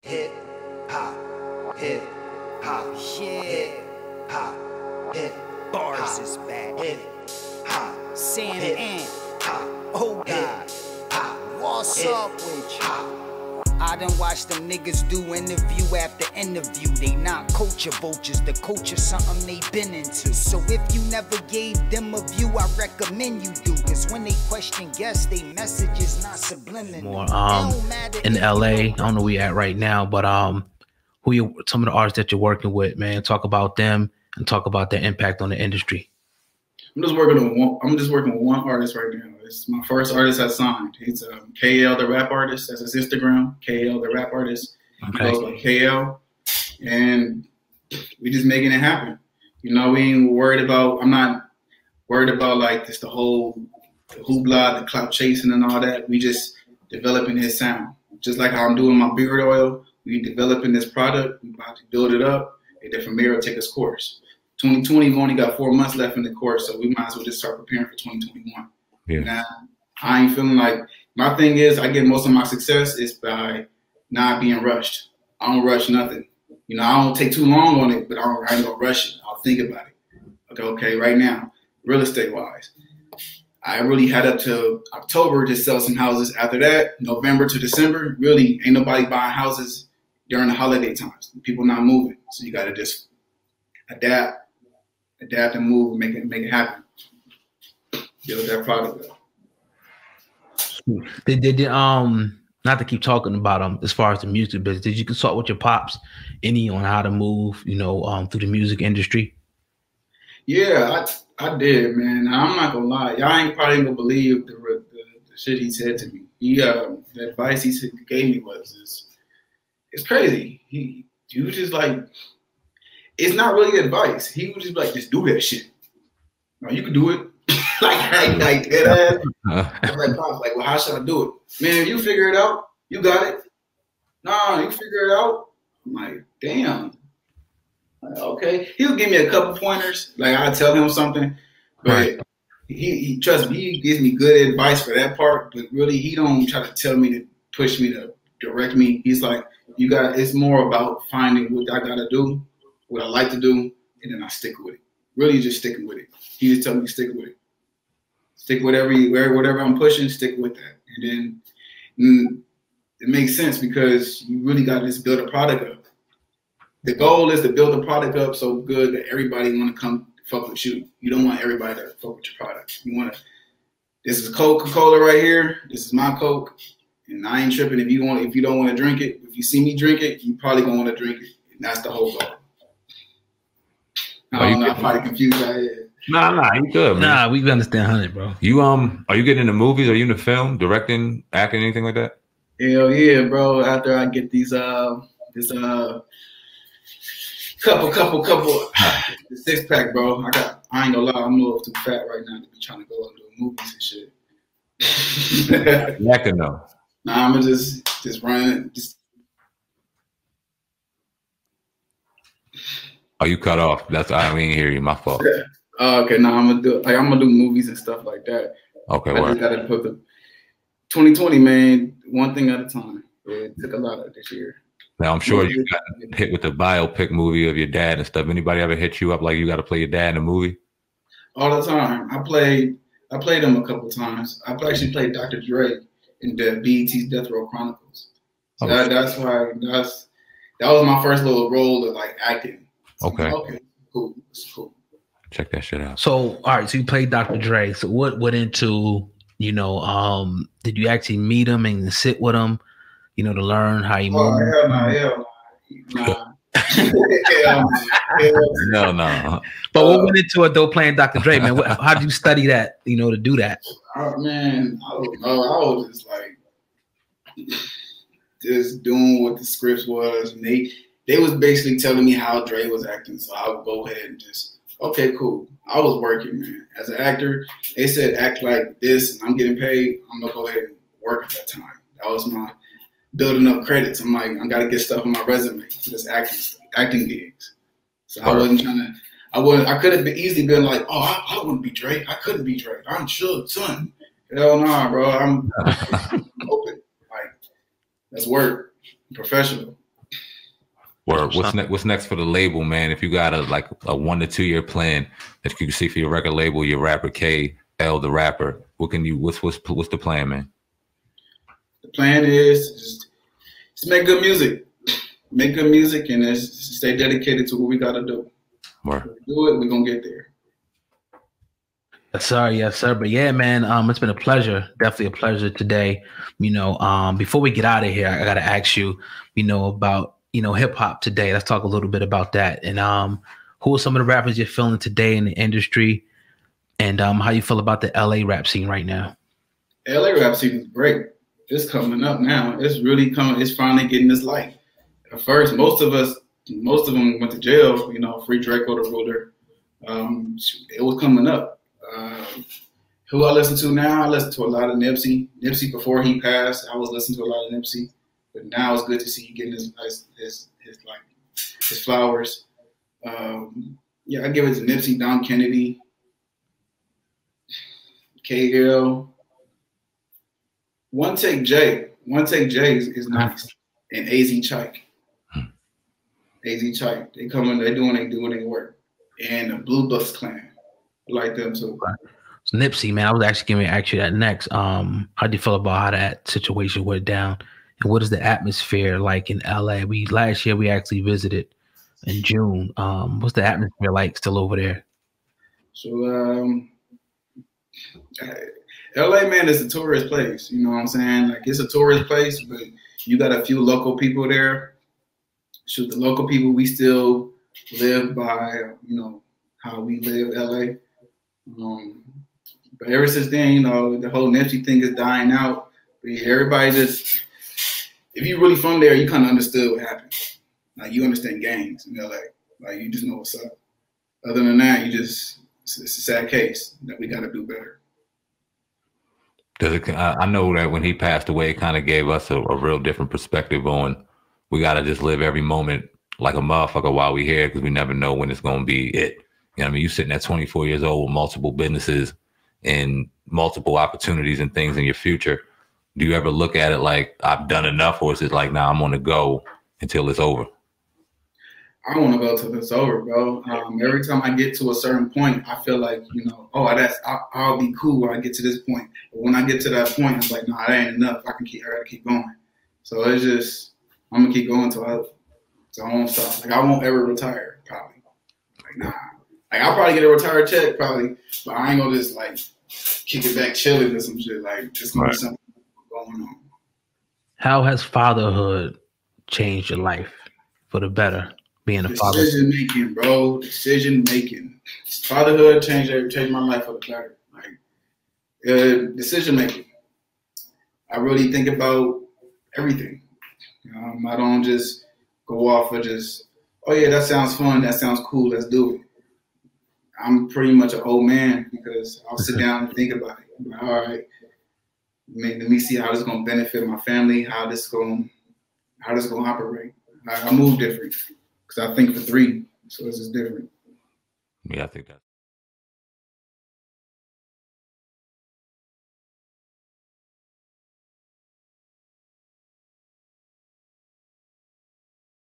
Hip hop, hip hop, Yeah, hip hop, hip bars hop, is back. hip hop, Sam hip and hop, oh God, hop, what's hip up with you? hop. I done watched them niggas do interview after interview. They not culture vultures, the culture something they been into. So if you never gave them a view, I recommend you do. Cause when they question guests, they message is not subliminal. More in LA. I don't know where you're at right now, but who you some of the artists that you're working with, man. Talk about them and talk about their impact on the industry. I'm just working with one artist right now. It's my first artist I signed. He's KL the rap artist. That's his Instagram. KL the rap artist. Okay. He goes by KL, and we just making it happen. You know, we ain't worried about. I'm not worried about like this the hoopla, the clout chasing and all that. We just developing his sound. Just like how I'm doing my beard oil. We developing this product. We about to build it up, and then from there, it'll take its course. 2020, we only got 4 months left in the course, so we might as well just start preparing for 2021. Yeah. Now, I ain't feeling like, my thing is, I get most of my success is by not being rushed. I don't rush nothing. You know, I don't take too long on it, but I ain't gonna rush it. I'll think about it. Okay, right now, real estate wise, I really had up to October to sell some houses. After that, November to December, really ain't nobody buying houses during the holiday times. People not moving, so you gotta just adapt and move, make it happen. Build that product up. Did not to keep talking about as far as the music business, did you consult with your pops any on how to move, you know, through the music industry? Yeah, I did, man. I'm not gonna lie, y'all ain't probably gonna believe the shit he said to me. The advice he gave me it's crazy. He was just like, it's not really advice. He was just like, just do that shit. No, you can do it. like dead ass. I was like, Pops, like, well, how should I do it? Man, you figure it out. You got it. Nah, you figure it out. I'm like, damn. Like, okay. He'll give me a couple pointers. Like, I'll tell him something. But he trust me, he gives me good advice for that part. But really, he don't try to tell me to push me to direct me. He's like, it's more about finding what I gotta do, what I like to do, and then I stick with it. Really just sticking with it. He just tells me to stick with it. Stick with whatever I'm pushing, stick with that. And then it makes sense because you really got to just build a product up. The goal is to build a product up so good that everybody want to come fuck with you. You don't want everybody to fuck with your product. You want to, this is Coca-Cola right here. This is my Coke. And I ain't tripping if you don't want to drink it. If you see me drink it, you probably gonna want to drink it. And that's the whole goal. I don't know, I'm probably confused out here. Nah, you good, man. Nah, we understand 100, bro. You are you getting into movies? Are you into film, directing, acting, anything like that? Hell yeah, bro. After I get these couple the 6-pack, bro. I ain't gonna lie, I'm a little too fat right now to be trying to go and do movies and shit. Acting though. Nah, I'm gonna just run just. Oh, you cut off. I didn't hear you. My fault. Okay, now I'm gonna do movies and stuff like that. Okay, I just gotta put the 2020, man, one thing at a time. It took a lot of this year. Now I'm sure you got hit with the biopic movie of your dad and stuff. Anybody ever hit you up like you got to play your dad in a movie? All the time. I played him a couple times. I actually played Dr. Dre in the BET's Death Row Chronicles. So that was my first little role of like acting. Okay. Okay. Cool. It's cool. Check that shit out. So, all right. So you played Dr. Dre. So what went into, you know, did you actually meet him and sit with him, you know, to learn how he moved? Hell no. No. But what went into it though, playing Dr. Dre, man? How did you study that, you know, to do that? Oh, man, I don't know. I was just like, just doing what the scripts was. And they was basically telling me how Dre was acting. So I would go ahead and just, okay, cool. I was working, man. As an actor, they said act like this, and I'm getting paid. I'm going to go ahead and work at that time. That was my building up credits. I'm like, I got to get stuff on my resume for this acting gigs. So I wasn't trying to, I could have easily been like, oh, I wouldn't be Dre. I couldn't be Dre. I'm Suge, son. Hell nah, bro. I'm open. Like, that's work. I'm professional. Or what's next for the label, man? If you got a 1 to 2 year plan that you can see for your record label, your rapper K, L the rapper, what's the plan, man? The plan is just make good music. Make good music and just stay dedicated to what we gotta do. Right. If we do it, we're gonna get there. Yes, sir. But yeah, man, it's been a pleasure. Definitely a pleasure today. Before we get out of here, I gotta ask you, about hip hop today. Let's talk a little bit about that. And who are some of the rappers you're feeling today in the industry? And how you feel about the LA rap scene right now? LA rap scene is great. It's coming up now. It's really coming. It's finally getting this light. At first, most of them went to jail. Free Draco the Ruler. It was coming up. Who I listen to now? I listen to a lot of Nipsey. Nipsey before he passed, I was listening to a lot of Nipsey. But now it's good to see you getting his flowers. I give it to Nipsey, Dom Kennedy, KL. One Take J is nice, and AZ Chike. AZ Chike, they doing their work, and the Blue Bus Clan, I like them too. Right. So Nipsey, man, I was actually going to ask you that next. How do you feel about how that situation went down, and what is the atmosphere like in LA? Last year we actually visited in June. What's the atmosphere like still over there? So LA, man, is a tourist place. You know what I'm saying? Like, it's a tourist place, but you got a few local people there. Shoot, the local people, we still live by, how we live LA. But ever since then, the whole Nipsey thing is dying out. But yeah, everybody just, if you're really from there, you kind of understood what happened. Like, you understand gangs in LA. Like, you just know what's up. Other than that, it's a sad case that we got to do better. I know that when he passed away, it kind of gave us a real different perspective on we got to just live every moment like a motherfucker while we here, because we never know when it's going to be it. You know what I mean? You sitting at 24 years old with multiple businesses and multiple opportunities and things in your future. Do you ever look at it like, I've done enough, or is it like, nah, I'm going to go until it's over? I want to go till it's over, bro. Every time I get to a certain point, I feel like, I'll be cool when I get to this point. But when I get to that point, it's like, nah, that ain't enough. I gotta keep going. So it's just, I'm gonna keep going till I won't stop. Like, I won't ever retire, probably. Like, nah. Like, I'll probably get a retired check, probably, but I ain't gonna just like kick it back chilling or some shit. Like, it's gonna be something going on. How has fatherhood changed your life for the better? Being a father. Decision making, bro. Decision making. Fatherhood changed my life for the better. Like, decision making. I really think about everything. I don't just go off of just, oh yeah, that sounds fun, that sounds cool, let's do it. I'm pretty much an old man because I'll sit down and think about it. Like, all right, let me see how this is gonna benefit my family, how this gonna operate. I move different because I think for three, so it's just different. Yeah, I think that.